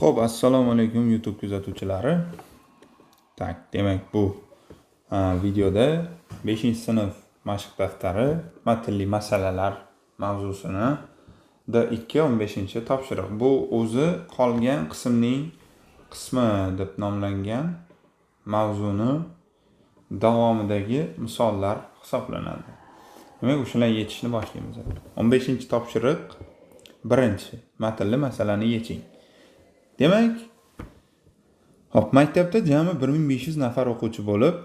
Xo'p, assalomu alaykum YouTube kuzatuvchilari. Demak bu videoda 5-sinf mashq daftari matnli masalalar mavzusini D2 15-topshiriq. Bu o'zi qolgan qismning qismi deb nomlangan mavzuni davomidagi misollar hisoblanadi. Demak, o'shalarni yechishni boshlaymiz. 15-topshiriq birinchi matnli masalani yeching. Demak, maktabda jami 1500 nafar o'quvchi bo'lib,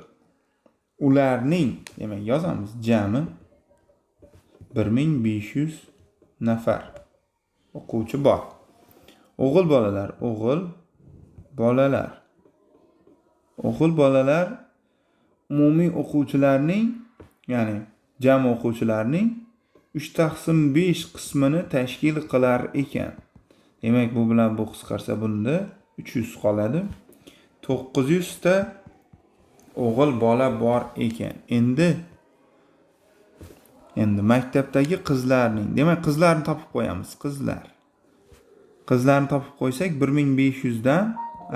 ularning, demak, yozamiz, jami 1500 nafar o'quvchi bor. O'g'il bolalar umumiy o'quvchilarning, ya'ni jami o'quvchilarning 3/5 qismini tashkil qilar ekan. Demak, bu bilan bu qisqarsa bunda 300 qoladi. 900 ta o'g'il bola bor ekan. Endi maktabdagi qizlarning, demak, qizlarni topib qo'yamiz. Qizlarni topib qo'ysak 1500 dan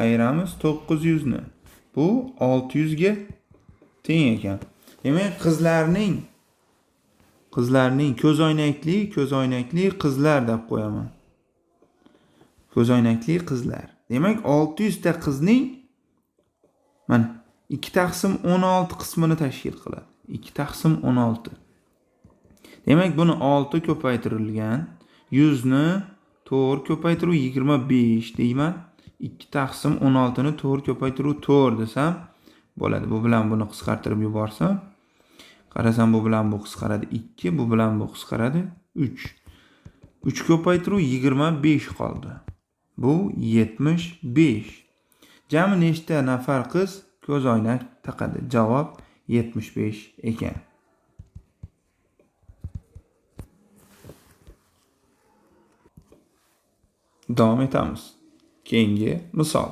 ayiramiz 900 ni. Bu 600 ga teng ekan. Demak, qizlarning ko'zoynakli qizlar deb qo'yaman. Ko'zoynakli qizlar. Demak, 600 ta qizning mana 2/16 qismini tashkil qiladi. 2/16. Demak, buni 6 ko'paytirilgan, 100 ni 4 ko'paytiruv 25 deyman. 2/16 ni 4 ko'paytiruv 4 desam bo'ladi. Bu bilan buni qisqartirib yuborsam, qarasam bu bilan bu qisqaradi 2, bu bilan bu qisqaradi 3. 3 ko'paytiruv 25 qoldi. Bu 75. Jami nechta nafar qiz ko'zoynak taqadi? Javob 75 ekan. Davom etamiz. Keyingi misol.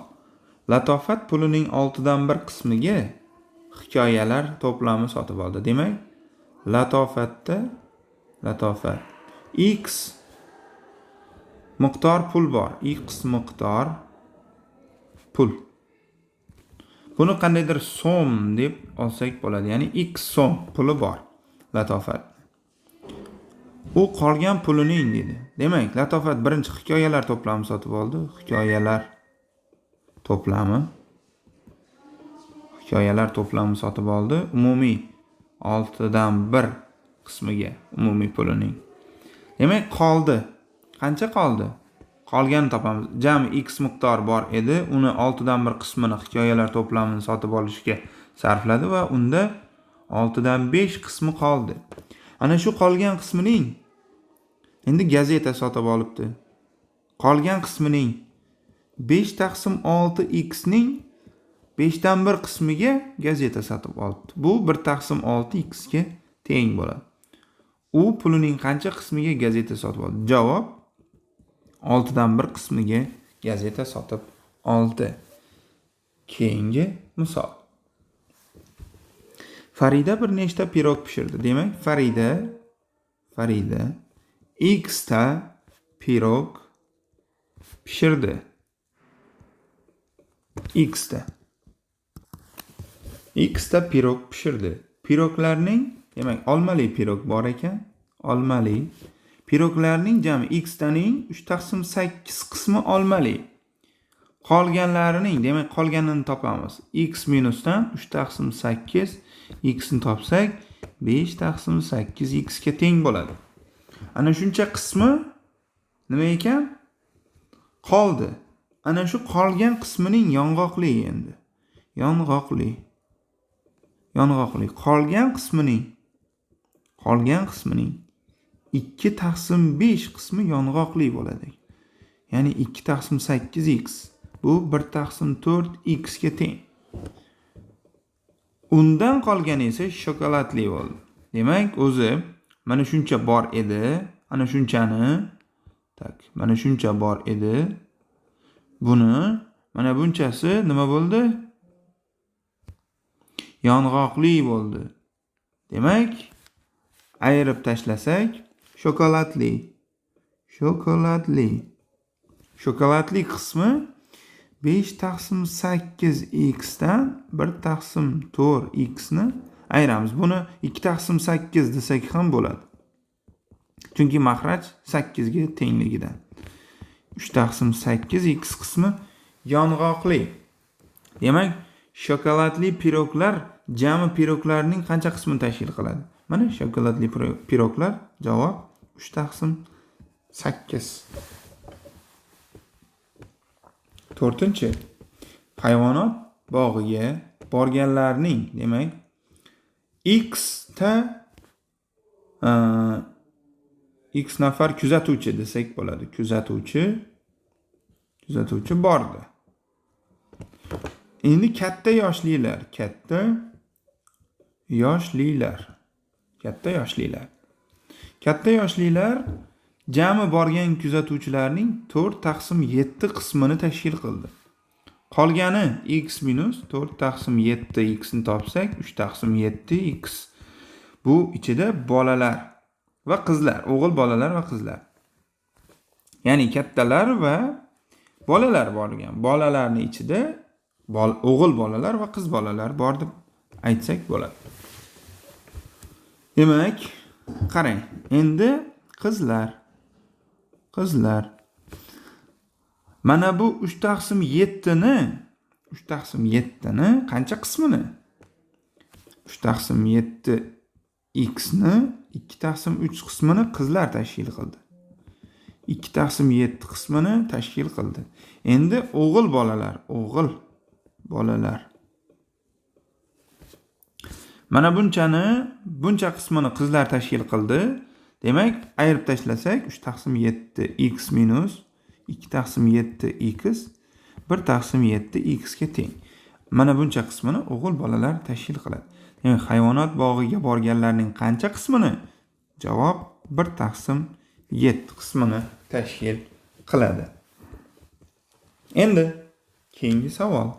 Latofat pulining 6/1 qismiga hikoyalar to'plami sotib oldi. Demak, latofat X miqdor pul bor. X miqdor pul. Buni qandaydir so'm deb olsak bo'ladi. Ya'ni X so'm puli bor latofat. U qolgan pulining dedi. Demak, latofat birinchi hikoyalar to'plami sotib oldi. Hikoyalar to'plami sotib oldi. Umumiy 6/1 qismiga umumiy pulining. Demak, qoldi. Qancha qoldi? Qolganini topamiz. Jami X miqdor bor edi. Uni 6/1 qismini hikoyalar to'plamini sotib olishga sarfladi va unda 6/5 qismi qoldi. Ana shu qolgan qismining endi gazeta sotib olibdi. Qolgan qismining 5/6 X ning 5/1 qismiga gazeta sotib olibdi. Bu 1/6 X ga teng bo'ladi. U pulining qancha qismiga gazeta sotib oldi? Javob 6/1 qismiga gazeta sotib oldi. Keyingi misol. Farida bir nechta pirog pishirdi. Demak, Farida X ta pirog pishirdi. X ta pirog pishirdi. Piroglarning, demak, olmali pirog bor ekan. Olmali piroglarning jami X taning 3/8 qismi olmali. Qolganlarining, demak, qolganini topamiz. X minusdan 3/8 X ni topsak 5/8 X ga teng bo'ladi. Ana shuncha qismi nima ekan? Qoldi. Ana shu qolgan qismining yong'oqli endi. Yong'oqli. Qolgan qismining 2/5 qismi yong'oqli bo'ladi. Ya'ni 2/8 X. Bu 1/4 X ga teng. Undan qolgani esa shokoladli bo'ldi. Demak, o'zi mana shuncha bor edi. Ana shunchani, mana shuncha bor edi. Buni mana bunchasi nima bo'ldi? Yong'oqli bo'ldi. Demak, ayirib tashlasak shokoladli. Shokoladli qismi 5 taqsim 8x dan 1 taqsim 4x ni ayiramiz. Buni 2 taqsim 8 desak ham bo'ladi. Chunki maxraj 8 ga tengligidan. 3 taqsim 8 x qismi yong'oqli. Demak, shokoladli piroglar jami piroglarning qancha qismini tashkil qiladi? Mana shokoladli piroglar javob 3 taqsim 8. 4-chi. Hayvonot bog'iga borganlarning, demak, x ta x nafar kuzatuvchi desak bo'ladi. Kuzatuvchi bordi. Endi katta yoshlilar jami borgan kuzatuvchilarning 4 taqsim 7 qismini tashkil qildi. Qolgani x minus 4 taqsim 7 x ni topsak 3 taqsim 7 x. Bu ichida bolalar va qizlar, o'g'il bolalar va qizlar. Ya'ni kattalar va bolalar borgan. Bolalarning ichida o'g'il bolalar va qiz bolalar bor deb aytsak bo'ladi. Demak, qarang. Endi qizlar. Mana bu 3 taqsim 7 ni qancha qismini? 3 taqsim 7 x ni 2 taqsim 3 qismini qizlar tashkil qildi. 2 taqsim 7 qismini tashkil qildi. Endi o'g'il bolalar. Mana buncha qismini qizlar tashkil qildi. Demak, ayirib tashlasak 3 taqsim 7 x minus 2 taqsim 7 x 1 taqsim 7 x ga teng. Mana buncha qismini o'g'il bolalar tashkil qiladi. Demak, hayvonot bog'iga borganlarning qancha qismini? Javob 1 taqsim 7 qismini tashkil qiladi. Endi keyingi savol.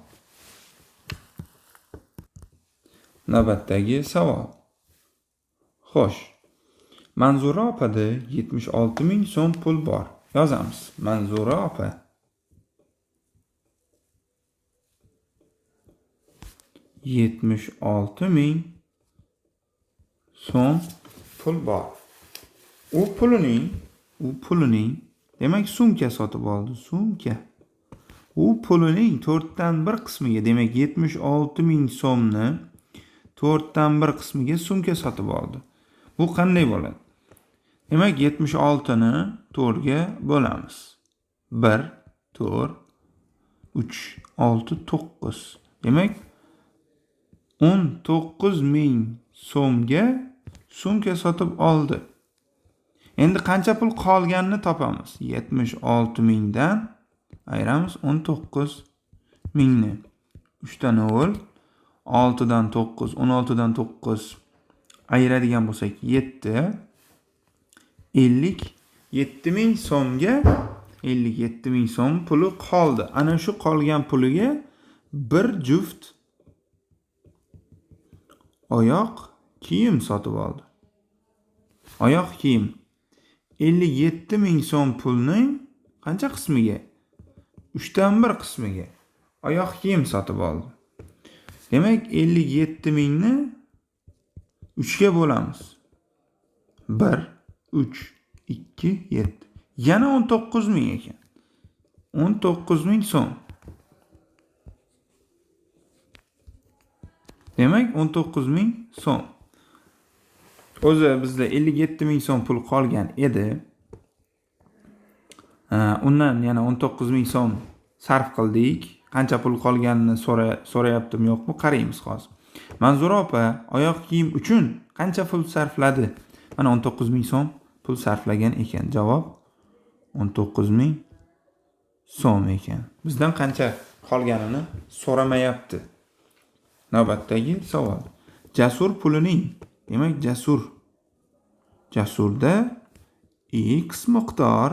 Navbatdagi savol. Xo'sh. Manzura opada 76 ming so'm pul bor. Yozamiz. Manzura opa 76 ming so'm pul bor. U pulining demak sumka sotib oldi. U pulining 4 dan 1 qismiga, demak 76 ming so'mni 4 dan 1 qismiga sumka sotib oldi. Bu qanday bo'ladi? Demak 76 ni 4 ga bo'lamiz. 1 4 3 6 9. Demak 19 ming so'mga sumka sotib oldi. Endi qancha pul qolganini topamiz. 76 mingdan ayiramiz 19 mingni. 3 dan 0, 6 dan 9, 16 dan 9 ayiradigan bo'lsak 7. 57 ming so'mga 57 ming so'm puli qoldi. Ana shu qolgan puliga bir juft oyoq kiyim sotib oldi. Oyoq kiyim 57 ming so'm pulning qancha qismiga? 3 dan 1 qismiga oyoq kiyim sotib oldi. Demak 57 mingni 3 ga bo'lamiz. 1 3 2 7. Yana 19 ming ekan. 19 ming so'm. Demak 19 ming so'm. O'zi bizda 57 ming so'm pul qolgan edi. Undan yana 19 ming so'm sarf qildik. Qancha pul qolganini so'rayaptimi yo'qmi? Qaraymiz hozir. Manzura opa oyoq kiyim uchun qancha pul sarfladi? Mana 19 ming so'm pul sarflagan ekan. Javob 19 ming so'm ekan. Bizdan qancha qolganini so'ramayapti. Navbatdagi savol. Jasur pulining, demak Jasurda x miqdor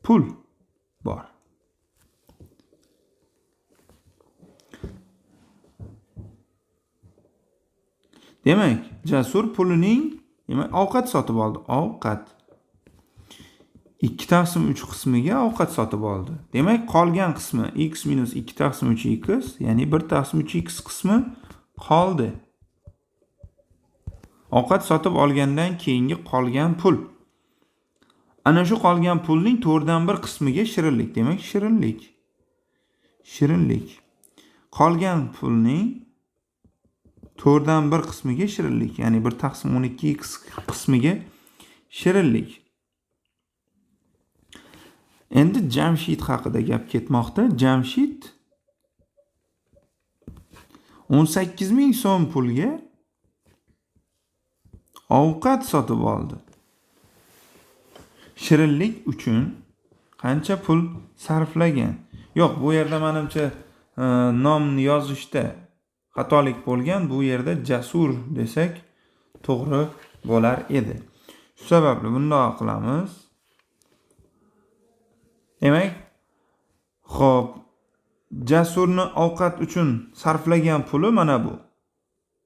pul bor. Demak, Jasur pulining, demak ovqat sotib oldi. Ovqat 2 taqsim 3 qismiga ovqat sotib oldi. Demak, qolgan qismi x minus 2 taqsim 3x, ya'ni 1 taqsim 3x qismi qoldi. Ovqat sotib olgandan keyingi qolgan pul. Ana shu qolgan pulning 4dan 1 qismiga shirinlik. Demak, shirinlik. Qolgan pulning 4dan 1 qismiga shirinlik, ya'ni 1 taqsim 12x qismiga shirinlik. Endi Jamshid haqida gap ketmoqda. Jamshid 18.000 so'm pulga ovqat sotib oldi. Shirinlik uchun qancha pul sarflagan? Yo'q, bu yerda menimcha nomni yozishda xatolik bo'lgan. Bu yerda Jasur desak to'g'ri bo'lar edi. Shu sababli bundoq qilamiz. Demak, xo'p, Jasurni ovqat uchun sarflagan puli mana bu.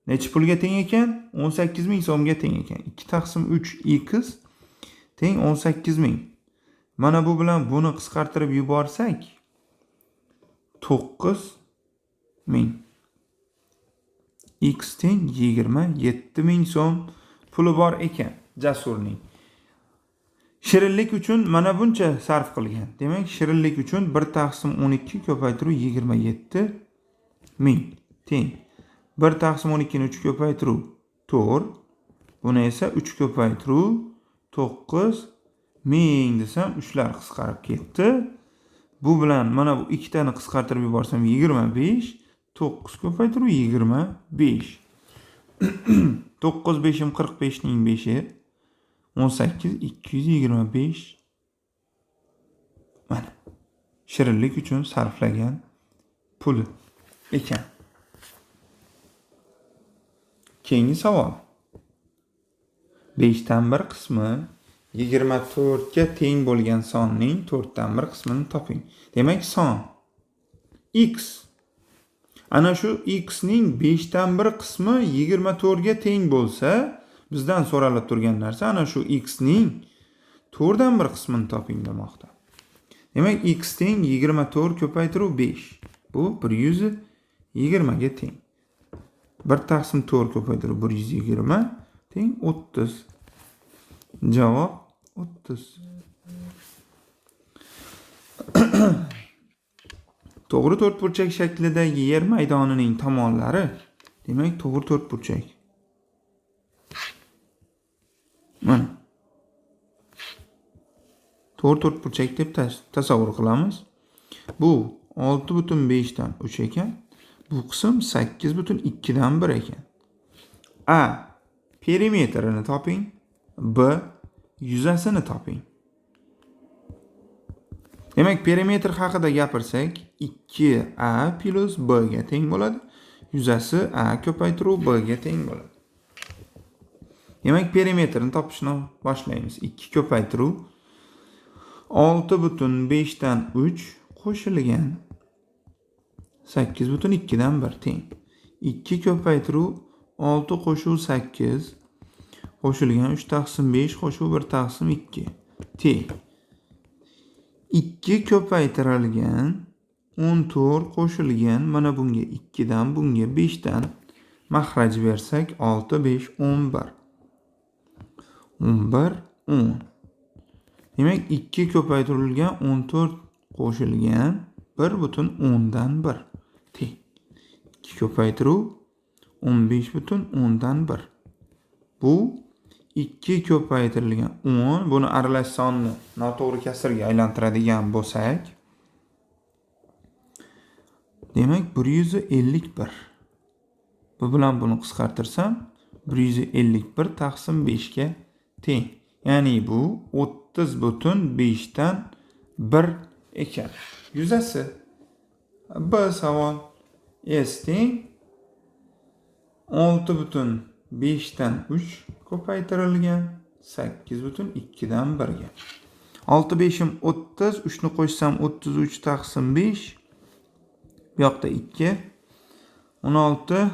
Necha pulga teng ekan? 18.000 so'mga teng ekan. 2 taqsim 3x teng 18.000. Mana bu bilan buni qisqartirib yuborsak 9.000. X teng 27.000 so'm puli bor ekan Jasurning. Shirinlik uchun mana buncha sarf qilgan. Demak, shirinlik uchun 1 taqsim 12 ko'paytiruv 27.000 teng 1 taqsim 12 ni 3 ko'paytiruv 4. Buni esa 3 ko'paytiruv 9.000 desam 3lar qisqarib ketdi. Bu bilan mana bu 2 tani qisqartirib yuborsam 25, 9 ko'paytiruv 25. 9 5 45 ning 5i 18 225. Mana shirinlik uchun sarflagan puli ekan. Keyingi savol. 5 dan 1 qismi 24 ga teng bo'lgan sonning 4 dan 1 qismini toping. Demak, son x. Ana shu x ning 5 dan 1 qismi 24 ga teng bo'lsa, bizdan so'ralib turgan narsa ana shu x ning 4 dan 1 qismini toping demoqda. Demak, x teng 24 ko'paytiruv 5. Bu 120 ga teng. 1 taqsim 4 ko'paytiruv 120 teng 30. Javob 30. To'g'ri to'rtburchak shaklidagi yer maydonining tomonlari, demak, to'g'ri to'rtburchak. Mana. To'g'ri to'rtburchak deb tasavvur qilamiz. Bu 6.5 dan 3 ekan. Bu qism 8.2 dan 1 ekan. A. Perimetrini toping. B. Yuzasini toping. Demak, perimetr haqida gapirsak 2a plus b ga teng bo'ladi. Yuzasi a ko'paytiruv b ga teng bo'ladi. Demak, perimetrni topishni boshlaymiz. 2 ko'paytiruv 6.5 dan 3 qo'shilgan 8.2 dan 1 teng. 2 ko'paytiruv 6 qo'shuv 8 qo'shilgan 3 taqsim 5 qo'shuv 1 taqsim 2 teng. 2 ko'paytirilgan 14 qo'shilgan mana bunga 2 dan bunga 5 dan mahraj bersak 6 5 11. 11 10. Demak, 2 ko'paytirilgan 14 qo'shilgan 1.10 dan 1 teng. 2 ko'paytiruv 15.10 dan 1. Bu 2 ko'paytirilgan 10, buni aralash sonni noto'g'ri kasrga aylantiradigan bo'lsak, demak 151. Bu bilan buni qisqartirsam 151 taqsim 5 ga teng. Ya'ni bu 30.5 dan 1 ekan. Yuzasi B savol. S teng 6.5 dan 3 ko'paytirilgan 8.2 dan 1 ga. 6 5'im 30, 3 ni qo'shsam 33 taqsim 5. Bu yoqda 2 16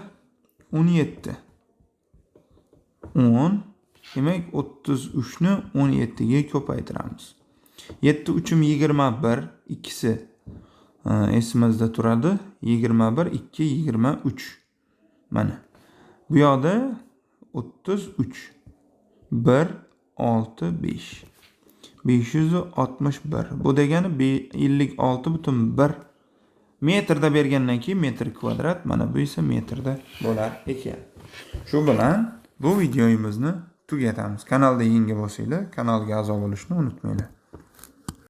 17 10. Demak, 33 ni 17 ga ko'paytiramiz. 7 uchum 21, ikkisi esimizda turadi. 21, 2, 23. Mana. Bu yoqda 33. 1, 6, 5. 561. Bu degani 56,1 metrda bergandan keyin metr kvadrat, mana bu esa metrda bo'lar ekan. Shu bilan bu videomizni tugatamiz. Kanalda yangi bo'lsanglar, kanalga a'zo bo'lishni unutmanglar.